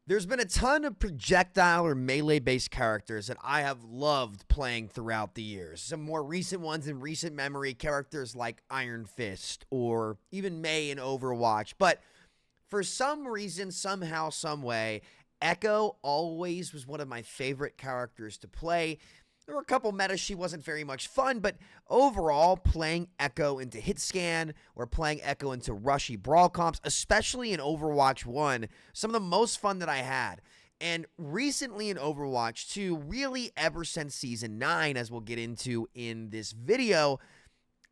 There's been a ton of projectile or melee-based characters that I have loved playing throughout the years. Some more recent ones in recent memory, characters like Iron Fist or even Mei in Overwatch. But for some reason, somehow, some way, Echo always was one of my favorite characters to play. There were a couple metas she wasn't very much fun, but overall, playing Echo into Hitscan or playing Echo into rushy brawl comps, especially in Overwatch 1, some of the most fun that I had. And recently in Overwatch 2, really ever since Season 9, as we'll get into in this video,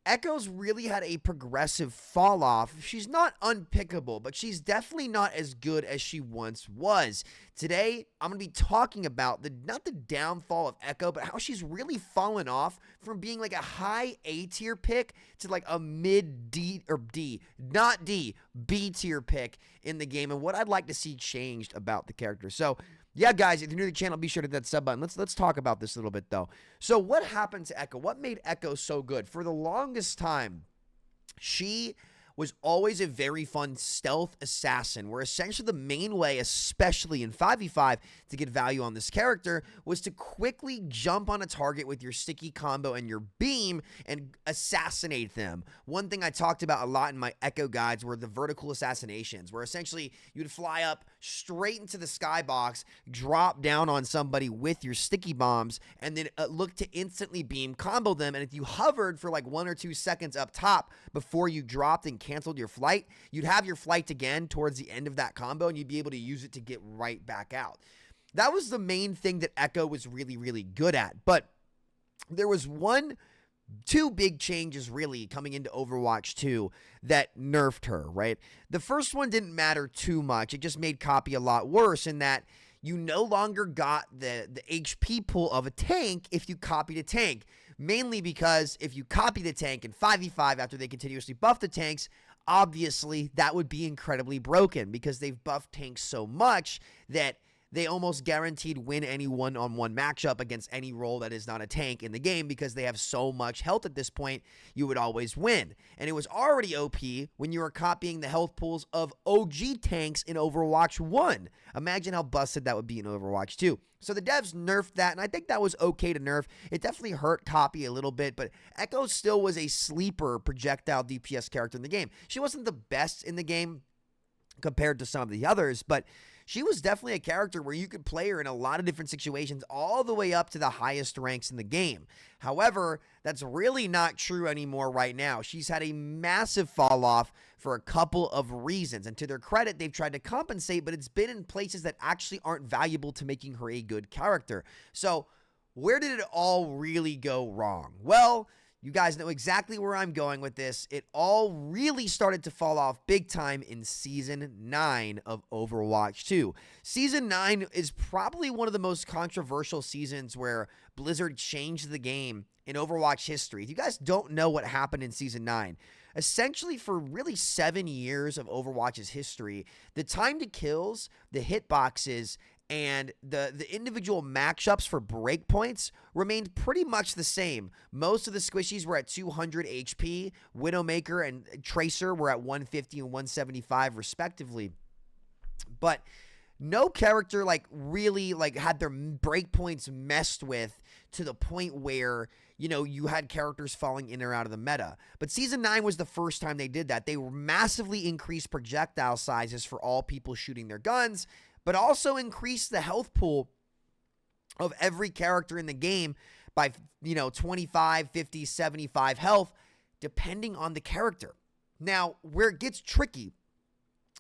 Echo's really had a progressive fall off. She's not unpickable, but she's definitely not as good as she once was. Today, I'm going to be talking about not the downfall of Echo, but how she's really fallen off from being like a high A tier pick to like a mid D or D, not D, B tier pick in the game, and what I'd like to see changed about the character. So, yeah, guys, if you're new to the channel, be sure to hit that sub button. Let's talk about this a little bit, though. So what happened to Echo? What made Echo so good? For the longest time, she was always a very fun stealth assassin, where essentially the main way, especially in 5v5, to get value on this character was to quickly jump on a target with your sticky combo and your beam and assassinate them. One thing I talked about a lot in my Echo guides were the vertical assassinations, where essentially you'd fly up straight into the skybox, drop down on somebody with your sticky bombs, and then look to instantly beam combo them. And if you hovered for like 1 or 2 seconds up top before you dropped and canceled your flight, you'd have your flight again towards the end of that combo, and you'd be able to use it to get right back out. That was the main thing that Echo was really, really good at. But there was two big changes really coming into Overwatch 2 that nerfed her, right? The first one didn't matter too much. It just made copy a lot worse in that you no longer got the HP pool of a tank if you copied a tank. Mainly because if you copy the tank in 5v5 after they continuously buff the tanks, obviously that would be incredibly broken because they've buffed tanks so much that they almost guaranteed win any one-on-one matchup against any role that is not a tank in the game because they have so much health at this point, you would always win. And it was already OP when you were copying the health pools of OG tanks in Overwatch 1. Imagine how busted that would be in Overwatch 2. So the devs nerfed that, and I think that was okay to nerf. It definitely hurt copy a little bit, but Echo still was a sleeper projectile DPS character in the game. She wasn't the best in the game compared to some of the others, but she was definitely a character where you could play her in a lot of different situations all the way up to the highest ranks in the game. However, that's really not true anymore right now. She's had a massive fall off for a couple of reasons, and to their credit, they've tried to compensate, but it's been in places that actually aren't valuable to making her a good character. So where did it all really go wrong? Well, you guys know exactly where I'm going with this. It all really started to fall off big time in Season 9 of Overwatch 2. Season 9 is probably one of the most controversial seasons where Blizzard changed the game in Overwatch history. If you guys don't know what happened in Season 9, essentially for really 7 years of Overwatch's history, the time to kills, the hitboxes, and the individual matchups for breakpoints remained pretty much the same. Most of the squishies were at 200 HP. Widowmaker and Tracer were at 150 and 175 respectively. But no character really had their breakpoints messed with to the point where, you know, you had characters falling in or out of the meta. But Season 9 was the first time they did that. They massively increased projectile sizes for all people shooting their guns, but also increase the health pool of every character in the game by, 25, 50, 75 health, depending on the character. Now, where it gets tricky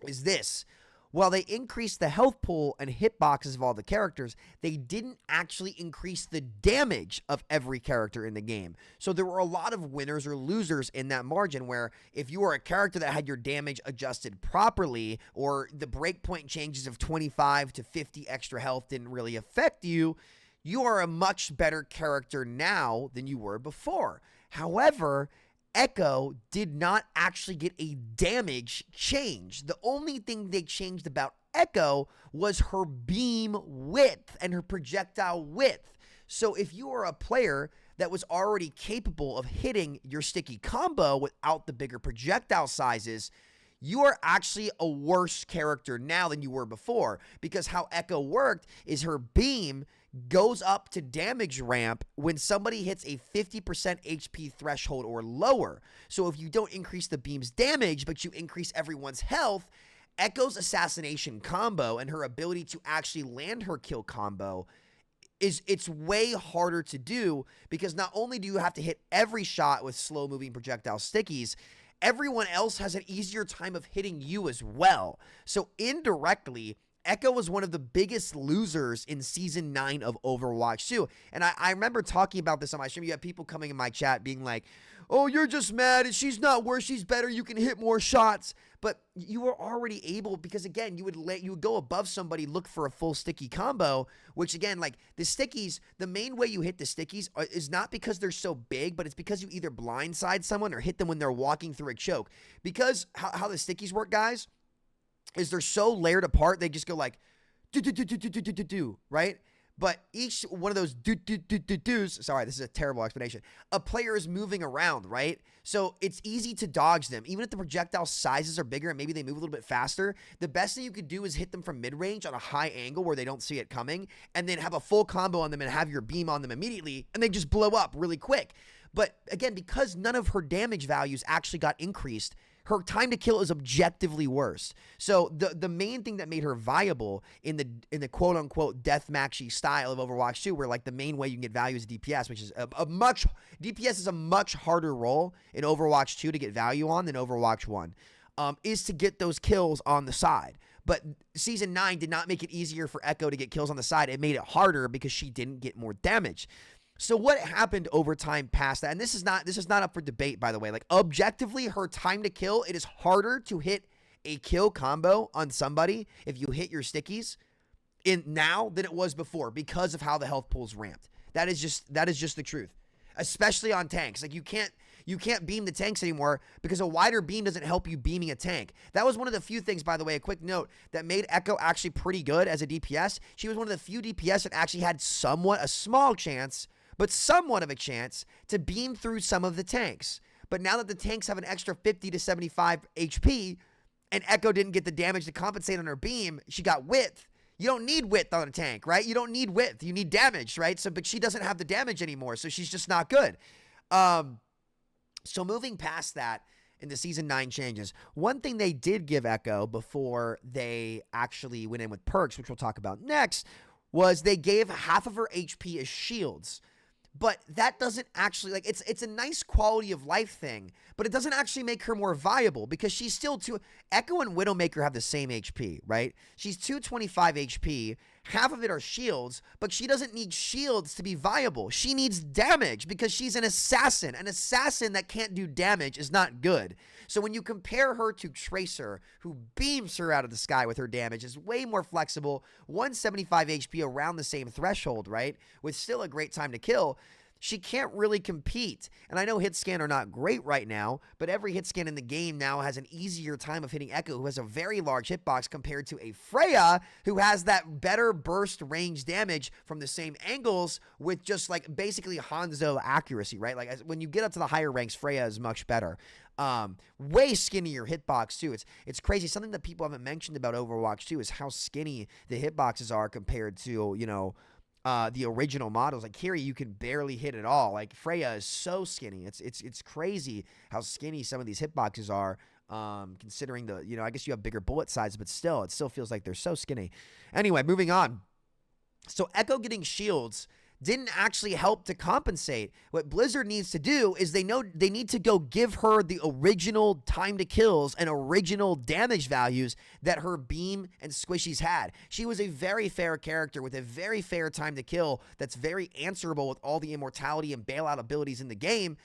is this. While they increased the health pool and hitboxes of all the characters, they didn't actually increase the damage of every character in the game. So there were a lot of winners or losers in that margin where if you were a character that had your damage adjusted properly, or the breakpoint changes of 25 to 50 extra health didn't really affect you, you are a much better character now than you were before. However, Echo did not actually get a damage change. The only thing they changed about Echo was her beam width and her projectile width. So if you are a player that was already capable of hitting your sticky combo without the bigger projectile sizes, you are actually a worse character now than you were before, because how Echo worked is her beam goes up to damage ramp when somebody hits a 50% HP threshold or lower. So if you don't increase the beam's damage, but you increase everyone's health, Echo's assassination combo and her ability to actually land her kill combo it's way harder to do, because not only do you have to hit every shot with slow moving projectile stickies, everyone else has an easier time of hitting you as well. So indirectly, Echo was one of the biggest losers in Season 9 of Overwatch 2. And I remember talking about this on my stream. You had people coming in my chat being like, oh, you're just mad. She's not worse. She's better. You can hit more shots. But you were already able, because, again, you would go above somebody, look for a full sticky combo, which, again, like the stickies, the main way you hit the stickies is not because they're so big, but it's because you either blindside someone or hit them when they're walking through a choke. Because how the stickies work, guys, is they're so layered apart, they just go like do, right? But each one of those do's, sorry, this is a terrible explanation. A player is moving around, right? So it's easy to dodge them. Even if the projectile sizes are bigger and maybe they move a little bit faster, the best thing you could do is hit them from mid-range on a high angle where they don't see it coming, and then have a full combo on them and have your beam on them immediately, and they just blow up really quick. But again, because none of her damage values actually got increased, her time to kill is objectively worse. So the main thing that made her viable in the quote unquote deathmatchy style of Overwatch 2, where like the main way you can get value is DPS, which is DPS is a much harder role in Overwatch 2 to get value on than Overwatch 1, is to get those kills on the side. But Season 9 did not make it easier for Echo to get kills on the side. It made it harder because she didn't get more damage. So what happened over time past that, and this is not up for debate, by the way, like objectively, her time to kill, it is harder to hit a kill combo on somebody if you hit your stickies in now than it was before, because of how the health pool's ramped. That is just the truth, especially on tanks. Like you can't beam the tanks anymore because a wider beam doesn't help you beaming a tank. That was one of the few things, by the way, a quick note, that made Echo actually pretty good as a DPS. She was one of the few DPS that actually had a small chance, but somewhat of a chance to beam through some of the tanks. But now that the tanks have an extra 50 to 75 HP, and Echo didn't get the damage to compensate on her beam, she got width. You don't need width on a tank, right? You don't need width. You need damage, right? So, but she doesn't have the damage anymore, so she's just not good. So moving past that, in the Season 9 changes, one thing they did give Echo before they actually went in with perks, which we'll talk about next, was they gave half of her HP as shields. But that doesn't actually, like, it's a nice quality of life thing, but it doesn't actually make her more viable, because she's still Echo and Widowmaker have the same HP, right? She's 225 HP, half of it are shields, but she doesn't need shields to be viable. She needs damage because she's an assassin. An assassin that can't do damage is not good. So when you compare her to Tracer, who beams her out of the sky with her damage, is way more flexible, 175 HP around the same threshold, right? With still a great time to kill, she can't really compete. And I know hit scan are not great right now, but every hit scan in the game now has an easier time of hitting Echo, who has a very large hitbox, compared to a Freya, who has that better burst range damage from the same angles with just like basically Hanzo accuracy, right? Like when you get up to the higher ranks, Freya is much better. Way skinnier hitbox too. It's crazy. Something that people haven't mentioned about Overwatch 2 is how skinny the hitboxes are compared to, the original models. Like Kiri, you can barely hit at all. Like Freya is so skinny. It's crazy how skinny some of these hitboxes are, considering I guess you have bigger bullet sizes, but still, it still feels like they're so skinny. Anyway, moving on. So Echo getting shields didn't actually help to compensate. What Blizzard needs to do is they need to go give her the original time to kills and original damage values that her beam and squishies had. She was a very fair character with a very fair time to kill that's very answerable with all the immortality and bailout abilities in the game.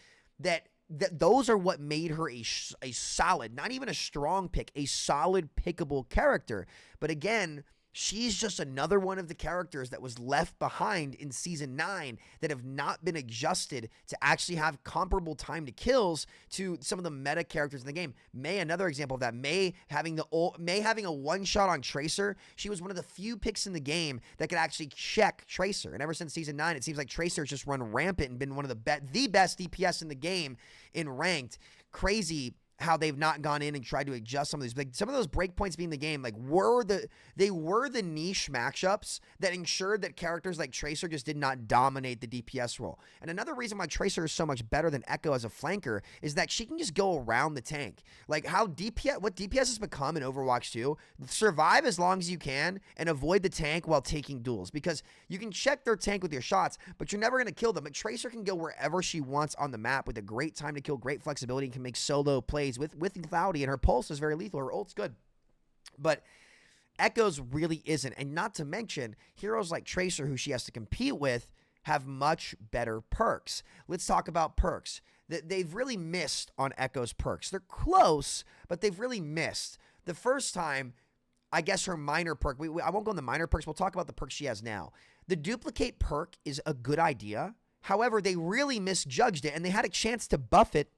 Those are what made her a solid, not even a strong pick, a solid pickable character. But again, she's just another one of the characters that was left behind in Season 9 that have not been adjusted to actually have comparable time to kills to some of the meta characters in the game. Mei, another example of that. Mei having a one-shot on Tracer. She was one of the few picks in the game that could actually check Tracer. And ever since Season 9, it seems like Tracer's just run rampant and been one of the best DPS in the game in ranked. Crazy how they've not gone in and tried to adjust some of these. Like some of those breakpoints being the game, like they were the niche matchups that ensured that characters like Tracer just did not dominate the DPS role. And another reason why Tracer is so much better than Echo as a flanker is that she can just go around the tank. Like what DPS has become in Overwatch 2, survive as long as you can and avoid the tank while taking duels, because you can check their tank with your shots, but you're never going to kill them. But Tracer can go wherever she wants on the map with a great time to kill, great flexibility, and can make solo plays with lethality, and her pulse is very lethal. Her ult's good. But Echo's really isn't. And not to mention, heroes like Tracer, who she has to compete with, have much better perks. Let's talk about perks. They've really missed on Echo's perks. They're close, but they've really missed. The first time, I guess her minor perk, I won't go on the minor perks, we'll talk about the perks she has now. The duplicate perk is a good idea. However, they really misjudged it, and they had a chance to buff it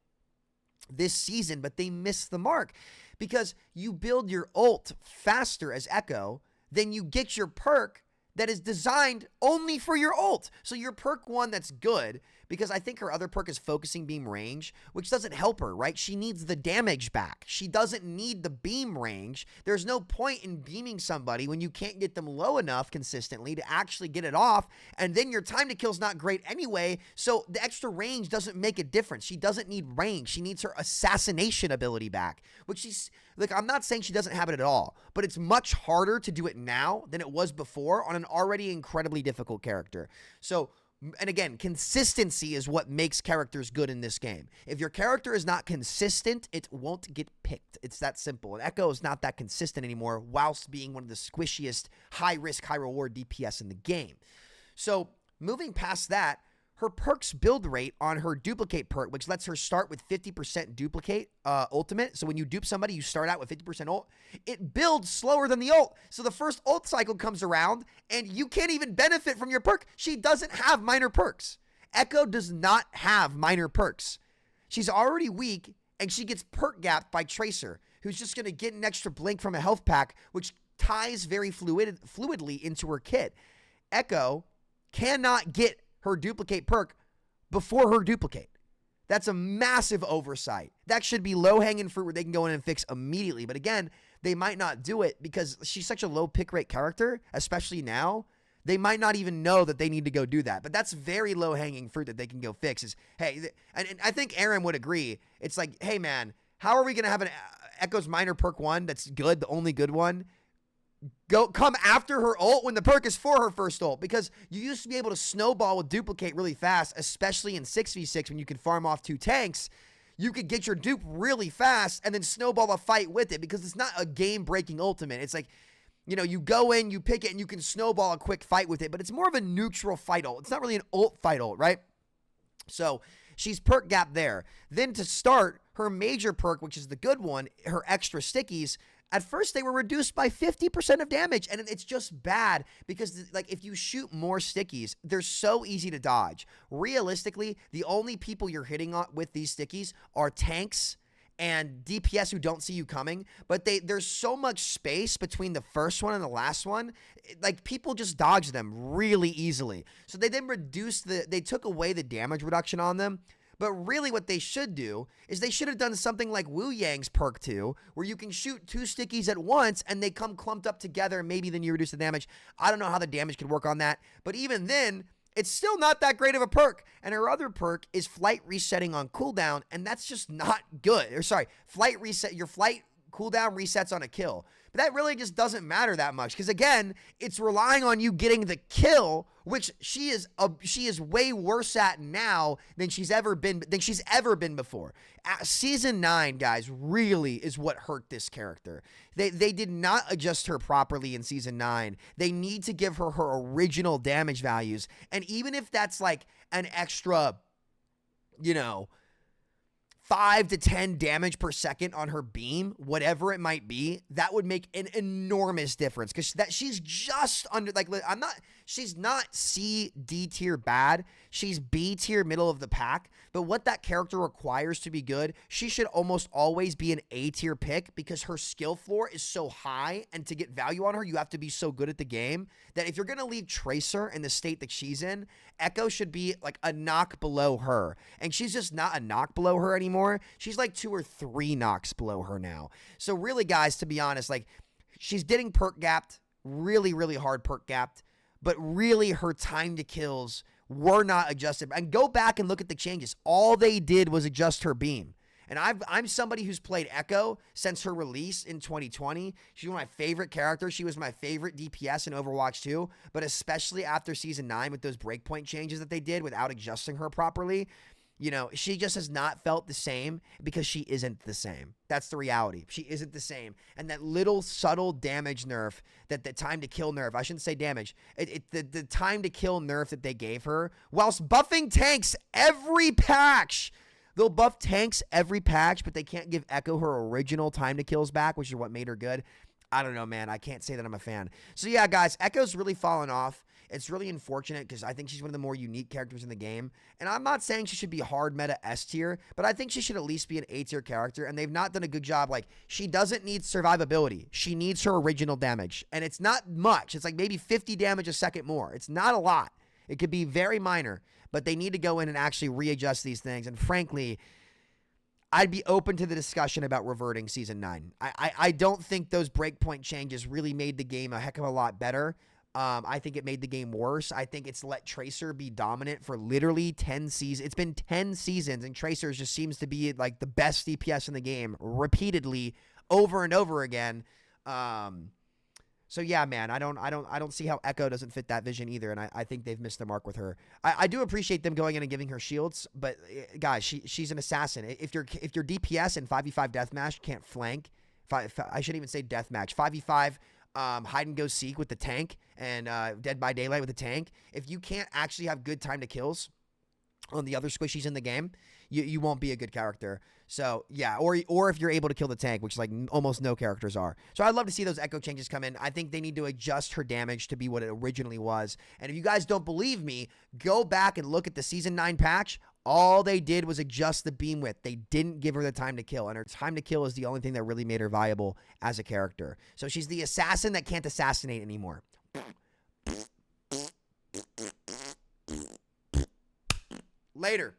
this season, but they missed the mark, because you build your ult faster as Echo, then you get your perk that is designed only for your ult. So your perk one that's good, because I think her other perk is focusing beam range, which doesn't help her, right? She needs the damage back. She doesn't need the beam range. There's no point in beaming somebody when you can't get them low enough consistently to actually get it off, and then your time to kill is not great anyway, so the extra range doesn't make a difference. She doesn't need range. She needs her assassination ability back, which she's, like, I'm not saying she doesn't have it at all, but it's much harder to do it now than it was before on an already incredibly difficult character. So, and again, consistency is what makes characters good in this game. If your character is not consistent, it won't get picked. It's that simple. And Echo is not that consistent anymore, whilst being one of the squishiest, high-risk, high-reward DPS in the game. So, moving past that, her perks build rate on her duplicate perk, which lets her start with 50% duplicate ultimate. So when you dupe somebody, you start out with 50% ult. It builds slower than the ult. So the first ult cycle comes around, and you can't even benefit from your perk. She doesn't have minor perks. Echo does not have minor perks. She's already weak, and she gets perk gapped by Tracer, who's just going to get an extra blink from a health pack, which ties very fluidly into her kit. Echo cannot get her duplicate perk before her duplicate. That's a massive oversight. That should be low-hanging fruit where they can go in and fix immediately. But again, they might not do it because she's such a low pick rate character, especially now. They might not even know that they need to go do that. But that's very low-hanging fruit that they can go fix. Is, hey, and I think Aaron would agree. It's like, hey, man, how are we going to have an Echo's minor perk one that's good, the only good one, come after her ult when the perk is for her first ult? Because you used to be able to snowball with duplicate really fast, especially in 6v6 when you can farm off 2 tanks. You could get your dupe really fast and then snowball a fight with it, because it's not a game-breaking ultimate. It's like, you know, you go in, you pick it, and you can snowball a quick fight with it, but it's more of a neutral fight ult. It's not really an ult fight ult, right? So she's perk gap there. Then to start, her major perk, which is the good one, her extra stickies, at first, they were reduced by 50% of damage, and it's just bad because, like, if you shoot more stickies, they're so easy to dodge. Realistically, the only people you're hitting on with these stickies are tanks and DPS who don't see you coming, but there's so much space between the first one and the last one, like, people just dodge them really easily. So they then they took away the damage reduction on them. But really what they should do is they should have done something like Wu Yang's perk 2, where you can shoot 2 stickies at once and they come clumped up together, and maybe then you reduce the damage. I don't know how the damage could work on that, but even then, it's still not that great of a perk. And her other perk is flight resetting on cooldown, and that's just not good. Or sorry, flight reset, your flight cooldown resets on a kill. But that really just doesn't matter that much, because again, it's relying on you getting the kill, which she is way worse at now than she's ever been before. Season 9, guys, really is what hurt this character. They did not adjust her properly in Season 9. They need to give her her original damage values, and even if that's like an extra, you know, 5 to 10 damage per second on her beam, whatever it might be, that would make an enormous difference, because she's just under, like, she's not C, D tier bad. She's B tier middle of the pack. But what that character requires to be good, she should almost always be an A tier pick, because her skill floor is so high, and to get value on her, you have to be so good at the game that if you're going to leave Tracer in the state that she's in, Echo should be like a knock below her. And she's just not a knock below her anymore. anymore. She's like 2 or 3 knocks below her now. So really, guys, to be honest, like she's getting perk gapped, really, really hard perk gapped, but really her time to kills were not adjusted. And go back and look at the changes. All they did was adjust her beam. And I'm somebody who's played Echo since her release in 2020. She's one of my favorite characters. She was my favorite DPS in Overwatch 2, but especially after Season 9 with those breakpoint changes that they did without adjusting her properly, you know, she just has not felt the same because she isn't the same. That's the reality. She isn't the same. And that little subtle damage nerf, that the time to kill nerf, I shouldn't say damage, the time to kill nerf that they gave her, whilst buffing tanks every patch. They'll buff tanks every patch, but they can't give Echo her original time to kills back, which is what made her good. I don't know, man. I can't say that I'm a fan. So yeah, guys, Echo's really fallen off. It's really unfortunate because I think she's one of the more unique characters in the game. And I'm not saying she should be hard meta S tier, but I think she should at least be an A tier character. And they've not done a good job. Like, she doesn't need survivability. She needs her original damage. And it's not much. It's like maybe 50 damage a second more. It's not a lot. It could be very minor. But they need to go in and actually readjust these things. And frankly, I'd be open to the discussion about reverting Season 9. I don't think those breakpoint changes really made the game a heck of a lot better. I think it made the game worse. I think it's let Tracer be dominant for literally 10 seasons. It's been 10 seasons, and Tracer just seems to be like the best DPS in the game repeatedly over and over again. So yeah, man, I don't see how Echo doesn't fit that vision either, and I think they've missed the mark with her. I do appreciate them going in and giving her shields, but guys, she's an assassin. If your DPS in 5v5 deathmatch can't flank, I shouldn't even say deathmatch, 5v5 hide and go seek with the tank and Dead by Daylight with the tank, if you can't actually have good time to kills on the other squishies in the game, you won't be a good character. So yeah, or if you're able to kill the tank, which like almost no characters are. So I'd love to see those Echo changes come in. I think they need to adjust her damage to be what it originally was. And if you guys don't believe me, go back and look at the Season 9 patch. All they did was adjust the beam width. They didn't give her the time to kill, and her time to kill is the only thing that really made her viable as a character. So she's the assassin that can't assassinate anymore. Later.